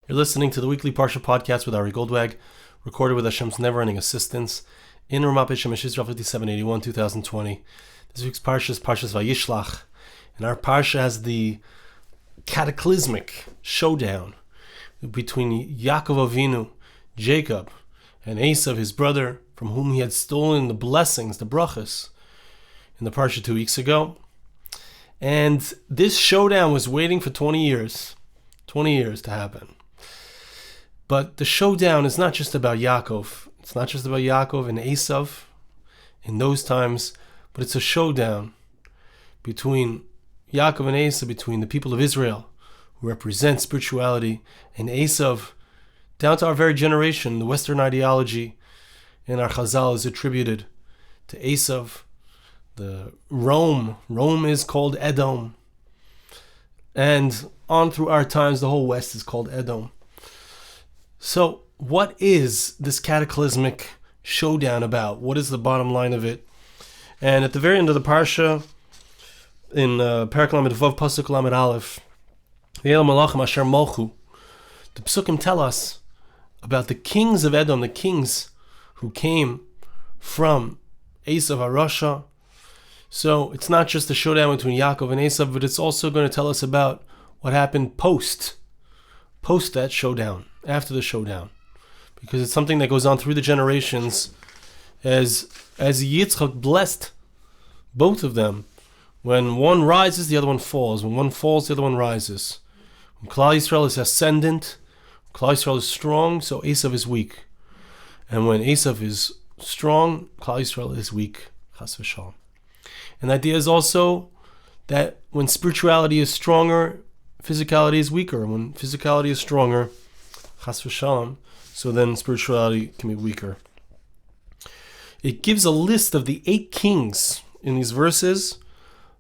You're listening to the weekly Parsha Podcast with Ari Goldwag, recorded with Hashem's never-ending assistance in Ramat Shemesh Israel 5781, 2020. This week's Parsha is Parshas Vayishlach, and our Parsha has the cataclysmic showdown between Yaakov Avinu, Jacob, and Esav, his brother, from whom he had stolen the blessings, the brachas, in the Parsha 2 weeks ago. And this showdown was waiting for 20 years to happen. But the showdown is not just about Yaakov. It's not just about Yaakov and Esav in those times, but it's a showdown between Yaakov and Esav, between the people of Israel, who represent spirituality, and Esav, down to our very generation. The Western ideology in our Chazal is attributed to Esav. The Rome is called Edom. And on through our times, the whole West is called Edom. So what is this cataclysmic showdown about? What is the bottom line of it? And at the very end of the Parsha, in Perek Lamed Vav Pasuk Lamed Aleph, the Psukim tell us about the kings of Edom, the kings who came from Esav HaRasha. So it's not just the showdown between Yaakov and Esav, but it's also going to tell us about what happened post that showdown, after the showdown, because it's something that goes on through the generations, as Yitzchak blessed both of them. When one rises, the other one falls. When one falls, the other one rises. When Klal Yisrael is ascendant, Klal Yisrael is strong, so Esav is weak. And when Esav is strong, Klal Yisrael is weak. Chas v'shalom. And the idea is also that when spirituality is stronger, physicality is weaker. When physicality is stronger, chas v'shalom, so then spirituality can be weaker. It gives a list of the 8 kings in these verses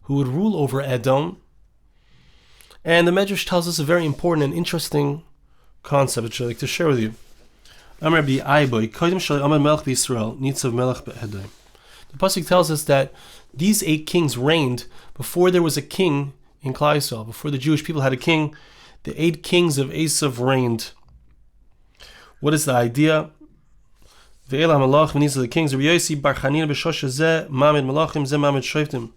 who would rule over Edom. And the Medrash tells us a very important and interesting concept which I'd like to share with you. The Pasuk tells us that these 8 kings reigned before there was a king in Klal Yisrael. Before the Jewish people had a king, the 8 kings of Esav reigned. What is the idea? These are the kings of Yosi Bar Chanina b'Shosha Zeh Mamed Malachim Zeh Mamed Shoftim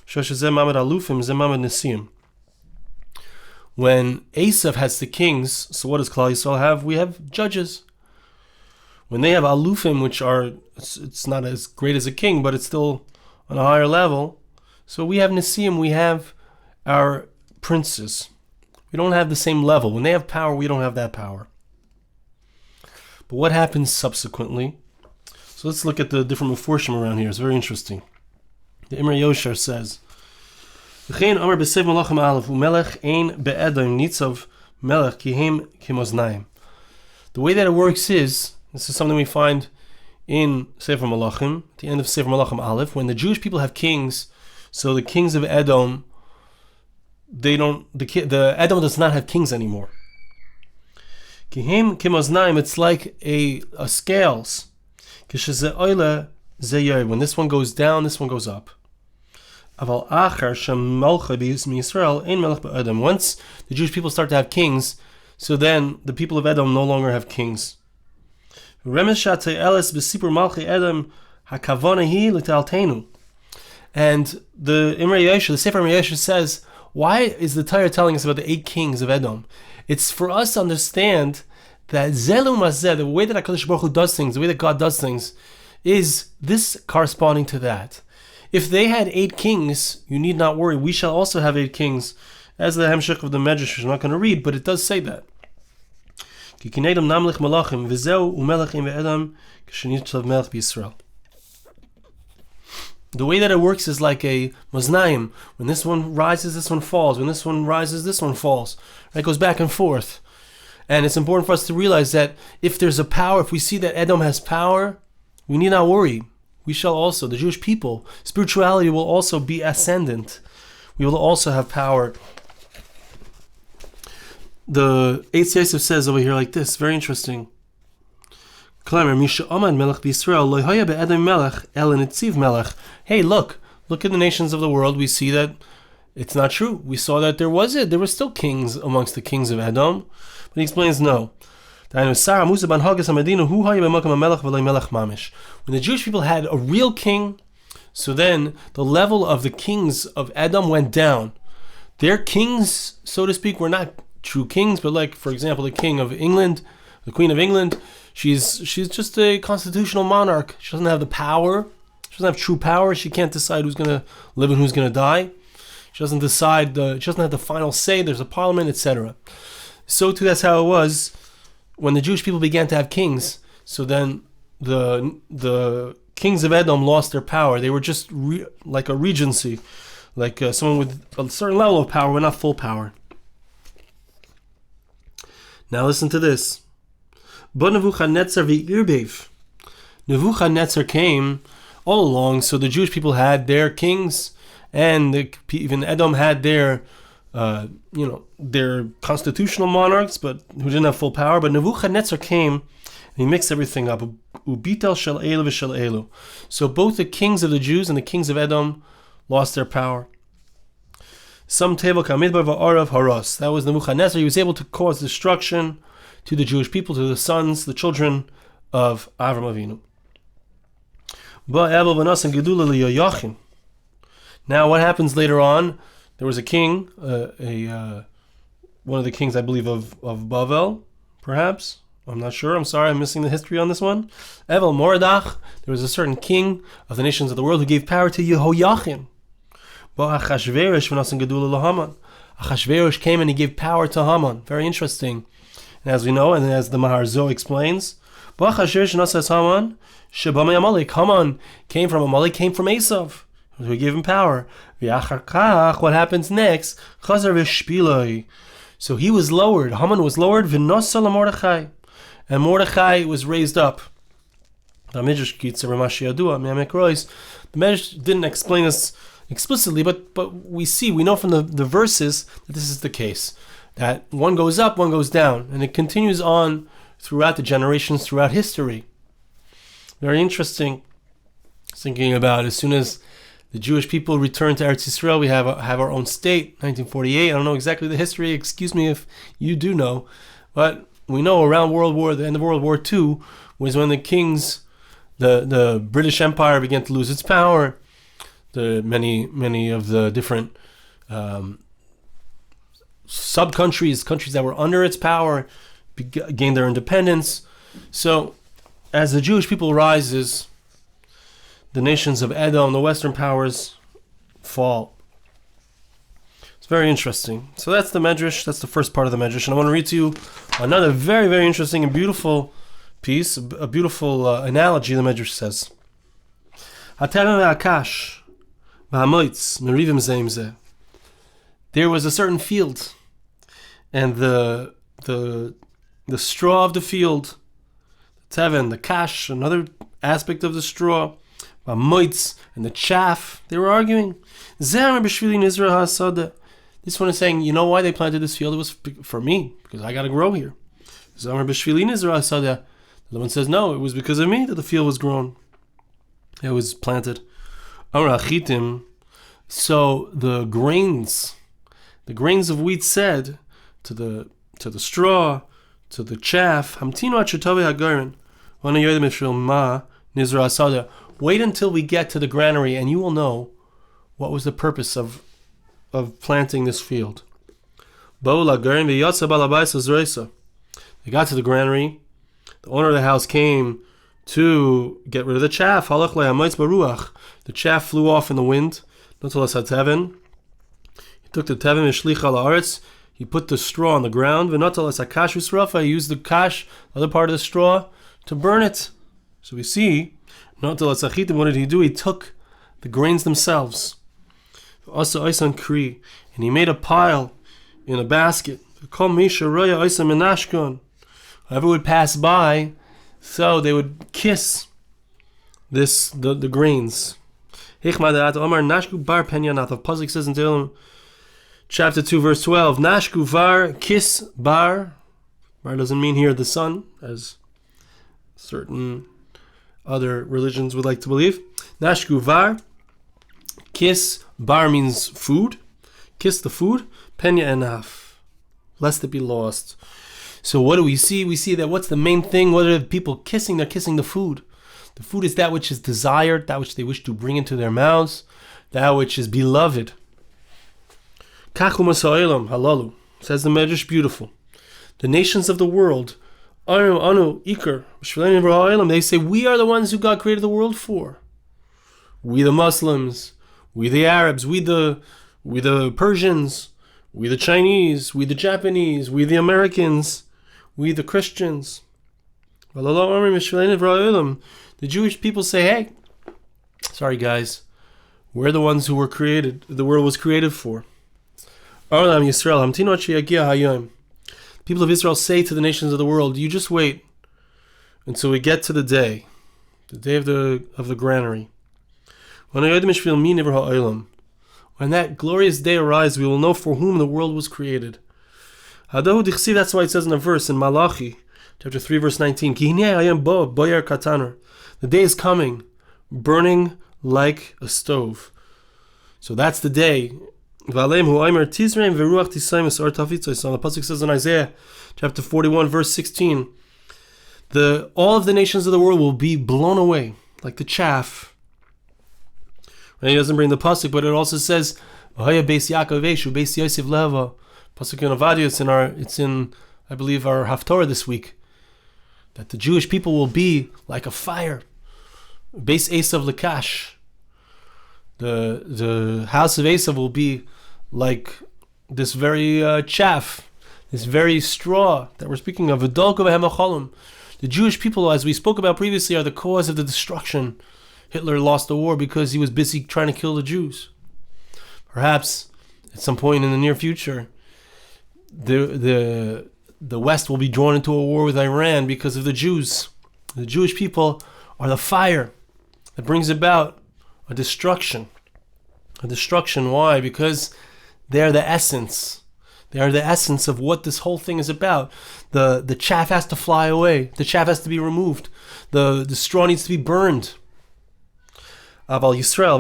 Shosha Zeh Mamed Alufim Zeh Mamed Nesiim. When Esav has the kings, so what does Klal Yisrael have? We have judges. When they have Alufim, which are, it's not as great as a king, but it's still on a higher level. So we have Nesiim, we have our princes. We don't have the same level. When they have power, we don't have that power. But what happens subsequently? So let's look at the different Meforshim around here. It's very interesting. The Imre Yoshar says, the way that it works is, this is something we find in Sefer Malachim, at the end of Sefer Malachim Aleph, when the Jewish people have kings, so the kings of Edom, the Edom does not have kings anymore. It's like a scales. When this one goes down, this one goes up. Once the Jewish people start to have kings, so then the people of Edom no longer have kings. And the Imre Yesha, the Sefer Imre Yesha says, why is the Torah telling us about the 8 kings of Edom? It's for us to understand that Zelu Mazeh, the way that HaKadosh Baruch Hu does things, the way that God does things, is this corresponding to that. If they had 8 kings, you need not worry. We shall also have 8 kings, as the Hemshech of the Medrash, which I'm not going to read, but it does say that. The way that it works is like a maznaim. When this one rises, this one falls. When this one rises, this one falls. It goes back and forth. And it's important for us to realize that if there's a power, if we see that Edom has power, we need not worry. We shall also, the Jewish people, spirituality will also be ascendant. We will also have power. The Eitz Yosef says over here like this, very interesting. Hey, look at the nations of the world. We see that it's not true. We saw that there were still kings amongst the kings of Edom, But he explains no. When the Jewish people had a real king, so then the level of the kings of Edom went down. Their kings, so to speak, were not true kings, but like, for example, the king of England, the queen of England, she's just a constitutional monarch. She doesn't have the power. She doesn't have true power. She can't decide who's going to live and who's going to die. She doesn't decide. She doesn't have the final say. There's a parliament, etc. So too, that's how it was when the Jewish people began to have kings. So then the kings of Edom lost their power. They were just like a regency, like someone with a certain level of power, but not full power. Now listen to this. But Nebuchadnezzar came all along, so the Jewish people had their kings, and even Edom had their constitutional monarchs, but who didn't have full power. But Nebuchadnezzar came, and he mixed everything up. Ubitel shel elu v'shel elu. So both the kings of the Jews and the kings of Edom lost their power. Some tevel kamidbar va'arav haras. That was Nebuchadnezzar. He was able to cause destruction to the Jewish people, to the sons, the children of Avram Avinu. Now, what happens later on? There was a king, one of the kings, I believe, of Bavel, perhaps. I'm not sure. I'm sorry, I'm missing the history on this one. Evel Mordechai. There was a certain king of the nations of the world who gave power to Yehoiachin. Achashverosh came and he gave power to Haman. Very interesting. And as we know, and as the Mahar Zoh explains, Haman came from Amalek, came from Esav, who gave him power. What happens next? So he was lowered. Haman was lowered. Mordechai, and Mordechai was raised up. The Medrash didn't explain this explicitly, but we know from the verses that this is the case. That one goes up, one goes down, and it continues on throughout the generations, throughout history. Very interesting. Thinking about as soon as the Jewish people returned to Eretz Yisrael, we have our own state, 1948. I don't know exactly the history. Excuse me if you do know, but we know around the end of World War II was when the kings, the British Empire began to lose its power. The many of the different sub-countries, countries that were under its power, gained their independence. So, as the Jewish people rises, the nations of Edom, the Western powers, fall. It's very interesting. So that's the Medrash. That's the first part of the Medrash. And I want to read to you another very, very interesting and beautiful piece, a beautiful analogy the Medrash says. There was a certain field, and the straw of the field, the teven, the kash, another aspect of the straw, and the chaff, they were arguing. This one is saying, you know why they planted this field? It was for me, because I got to grow here. The other one says, no, it was because of me that the field was grown. It was planted. So the grains of wheat said to the straw, to the chaff, wait until we get to the granary and you will know what was the purpose of planting this field. They got to the granary. The owner of the house came to get rid of the chaff. The chaff flew off in the wind. He took the teven, he put the straw on the ground. He used the kash, the other part of the straw, to burn it. So we see, what did he do? He took the grains themselves, and he made a pile in a basket. Whoever would pass by, so they would kiss the grains. The Pasuk says in Tehillim, chapter 2, verse 12, Nashku var, kiss bar. Bar doesn't mean here the sun, as certain other religions would like to believe. Nashku var, kiss bar means food. Kiss the food. Penya enough, lest it be lost. So what do we see? We see that what's the main thing? What are the people kissing? They're kissing the food. The food is that which is desired, that which they wish to bring into their mouths, that which is beloved. Kachu Masa'elam halalu, says the Medrash, beautiful. The nations of the world, anu ikar, they say we are the ones who God created the world for. We the Muslims, we the Arabs, we the Persians, we the Chinese, we the Japanese, we the Americans, we the Christians. The Jewish people say, hey, sorry guys, we're the ones who were created, the world was created for. People of Israel say to the nations of the world, you just wait until we get to the day of the granary. When that glorious day arrives, we will know for whom the world was created. That's why it says in a verse in Malachi, chapter 3, verse 19, the day is coming, burning like a stove. So that's the day. The pasuk says in Isaiah chapter 41 verse 16, all of the nations of the world will be blown away like the chaff. And he doesn't bring the pasuk, but it also says pasuk in Avadia, it's in I believe our Haftorah this week, that the Jewish people will be like a fire. Beis Esav Lekash, the house of Esav will be like this very chaff, this very straw that we're speaking of. The Jewish people, as we spoke about previously, are the cause of the destruction. Hitler lost the war because he was busy trying to kill the Jews. Perhaps at some point in the near future, the West will be drawn into a war with Iran because of the Jews. The Jewish people are the fire that brings about a destruction. A destruction, why? Because they are the essence. They are the essence of what this whole thing is about. The chaff has to fly away. The chaff has to be removed. The straw needs to be burned. Aval Yisrael,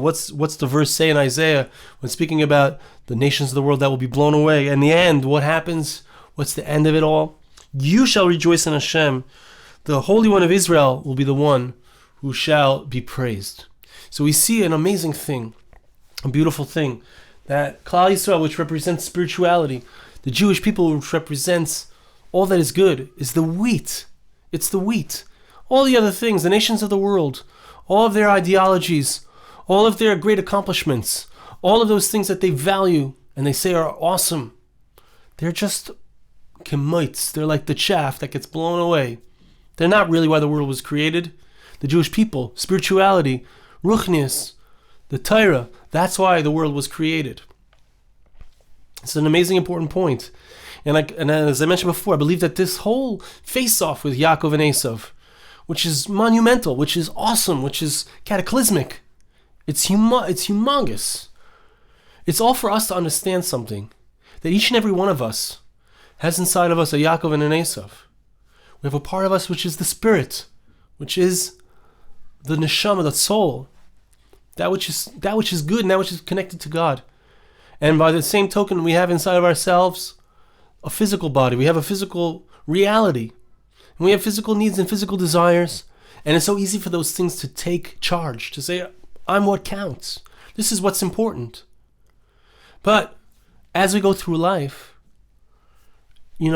what's the verse say in Isaiah when speaking about the nations of the world that will be blown away? In the end, what happens? What's the end of it all? You shall rejoice in Hashem. The Holy One of Israel will be the one who shall be praised. So we see an amazing thing, a beautiful thing, that Klal Yisrael, which represents spirituality, the Jewish people, which represents all that is good, is the wheat. It's the wheat. All the other things, the nations of the world, all of their ideologies, all of their great accomplishments, all of those things that they value and they say are awesome, they're just kemoitz. They're like the chaff that gets blown away. They're not really why the world was created. The Jewish people, spirituality, ruchnius, the Torah, that's why the world was created. It's an amazing, important point. And as I mentioned before, I believe that this whole face-off with Yaakov and Esav, which is monumental, which is awesome, which is cataclysmic, it's humongous. It's all for us to understand something, that each and every one of us has inside of us a Yaakov and an Esav. We have a part of us which is the spirit, which is the neshama, the soul, that which is good and that which is connected to God. And by the same token, we have inside of ourselves a physical body. We have a physical reality. And we have physical needs and physical desires. And it's so easy for those things to take charge, to say, I'm what counts. This is what's important. But as we go through life, we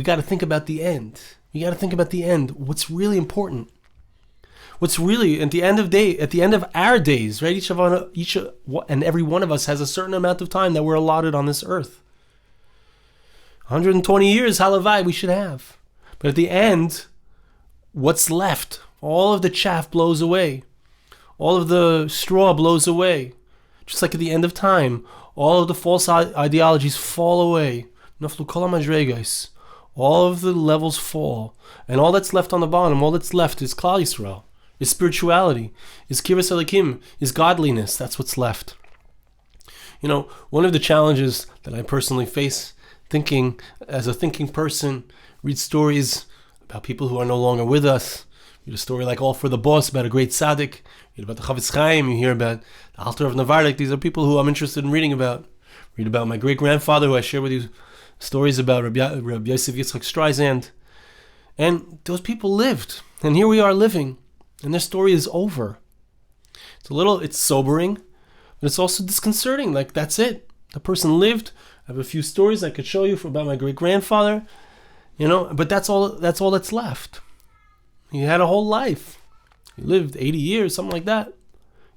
got to think about the end. We got to think about the end. What's really important? What's really at the end of our days, right? Each and every one of us has a certain amount of time that we're allotted on this earth. 120 years, halavai, we should have. But at the end, what's left? All of the chaff blows away. All of the straw blows away. Just like at the end of time, all of the false ideologies fall away. All of the levels fall. And all that's left on the bottom, all that's left is Klal Yisrael, is spirituality, is Kibbutz Elokim, is godliness. That's what's left. One of the challenges that I personally face thinking, as a thinking person, read stories about people who are no longer with us. Read a story like All for the Boss about a great tzaddik. Read about the Chavetz Chaim. You hear about the Alter of Navardik. These are people who I'm interested in reading about. Read about my great-grandfather, who I share with you stories about Rabbi Yosef Yitzchak Streisand. And those people lived. And here we are living. And their story is over. It's sobering, but it's also disconcerting. Like, that's it. The person lived. I have a few stories I could show you about my great-grandfather, but that's all that's left. He had a whole life. He lived 80 years, something like that.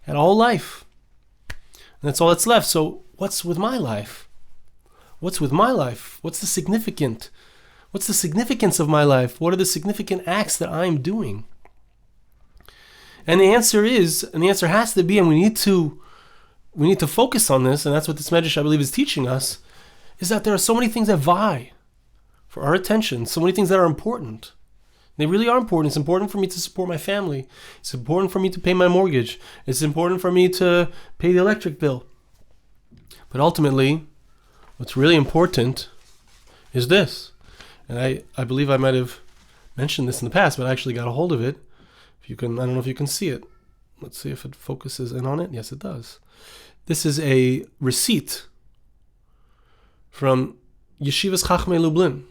He had a whole life. And that's all that's left. So what's with my life? What's with my life? What's the significance of my life? What are the significant acts that I'm doing? And the answer has to be, and we need to focus on this, and that's what this Medrash, I believe, is teaching us, is that there are so many things that vie for our attention, so many things that are important. They really are important. It's important for me to support my family. It's important for me to pay my mortgage. It's important for me to pay the electric bill. But ultimately, what's really important is this. And I believe I might have mentioned this in the past, but I actually got a hold of it. I don't know if you can see it. Let's see if it focuses in on it. Yes, it does. This is a receipt from Yeshivas Chachmei Lublin.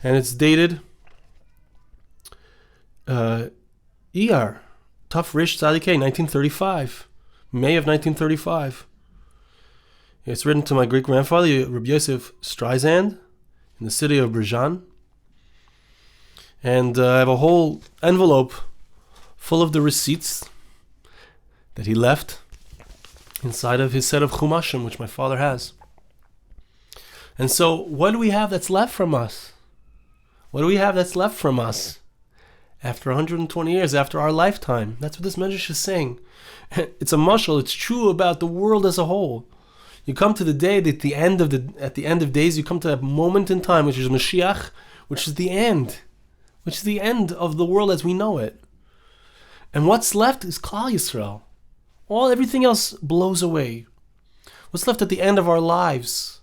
And it's dated Taf Rish Tzadikei, 1935. May of 1935. It's written to my great-grandfather, Rabbi Yosef Streisand, in the city of Brizhan. And I have a whole envelope full of the receipts that he left inside of his set of chumashim, which my father has. And so, what do we have that's left from us? What do we have that's left from us after 120 years, after our lifetime? That's what this Medrash is saying. It's a mashal. It's true about the world as a whole. You come to the day that at the end of days, you come to that moment in time, which is Mashiach, which is the end of the world as we know it. And what's left is Klal Yisrael. Everything else blows away. What's left at the end of our lives?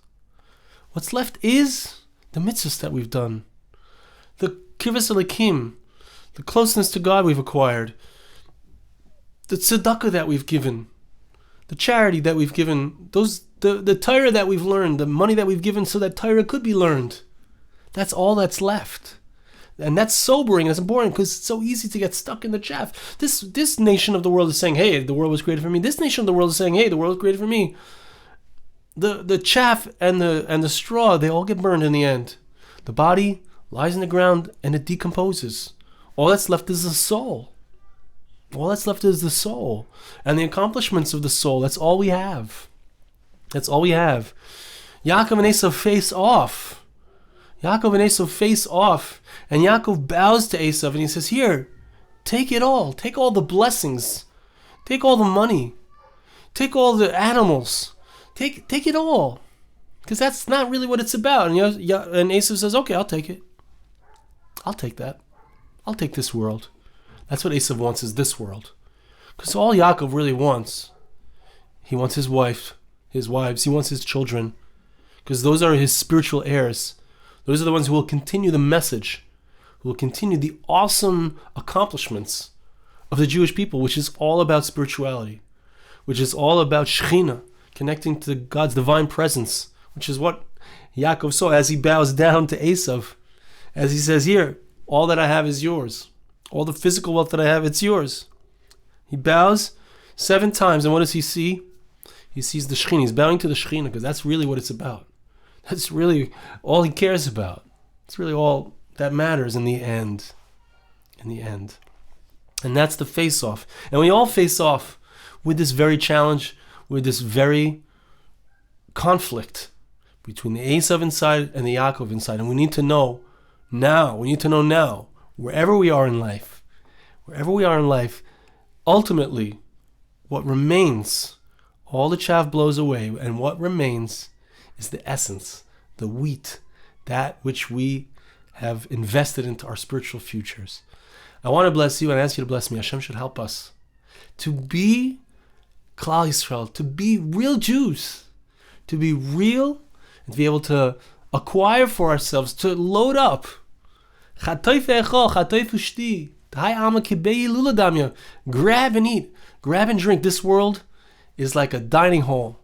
What's left is the mitzvahs that we've done, the Kirvas Elokim, the closeness to God we've acquired, the tzedakah that we've given, the charity that we've given, the Torah that we've learned, the money that we've given so that Torah could be learned. That's all that's left. And that's sobering and it's important because it's so easy to get stuck in the chaff. This nation of the world is saying, hey, the world was created for me. This nation of the world is saying, hey, the world was created for me. The chaff and the straw, they all get burned in the end. The body lies in the ground and it decomposes. All that's left is the soul. All that's left is the soul. And the accomplishments of the soul, that's all we have. That's all we have. Yaakov and Esav face off. And Yaakov bows to Esav and he says, here, take it all. Take all the blessings. Take all the money. Take all the animals. Take it all. Because that's not really what it's about. And Esav says, okay, I'll take it. I'll take that. I'll take this world. That's what Esav wants, is this world. Because all Yaakov really wants, he wants his wife, his wives, he wants his children. Because those are his spiritual heirs. Those are the ones who will continue the message, who will continue the awesome accomplishments of the Jewish people, which is all about spirituality, which is all about Shekhinah, connecting to God's divine presence, which is what Yaakov saw as he bows down to Esav, as he says, here, all that I have is yours. All the physical wealth that I have, it's yours. He bows 7 times, and what does he see? He sees the Shekhinah. He's bowing to the Shekhinah, because that's really what it's about. That's really all he cares about. It's really all that matters in the end. In the end. And that's the face-off. And we all face off with this very challenge, with this very conflict between the Esav inside and the Yaakov inside. And we need to know now, wherever we are in life, ultimately, what remains, all the chaff blows away, and what remains is the essence, the wheat, that which we have invested into our spiritual futures. I want to bless you and ask you to bless me. Hashem should help us to be Klal Yisrael, to be real Jews, to be real and to be able to acquire for ourselves, to load up. Grab and eat, grab and drink. This world is like a dining hall.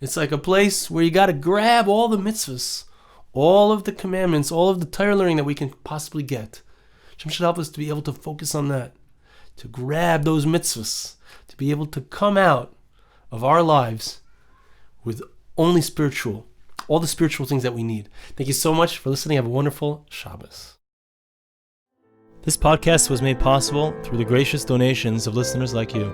It's like a place where you got to grab all the mitzvahs, all of the commandments, all of the Torah learning that we can possibly get. Hashem should help us to be able to focus on that, to grab those mitzvahs, to be able to come out of our lives with only all the spiritual things that we need. Thank you so much for listening. Have a wonderful Shabbos. This podcast was made possible through the gracious donations of listeners like you.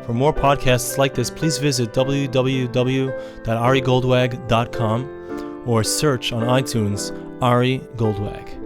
For more podcasts like this, please visit www.arigoldwag.com or search on iTunes Ari Goldwag.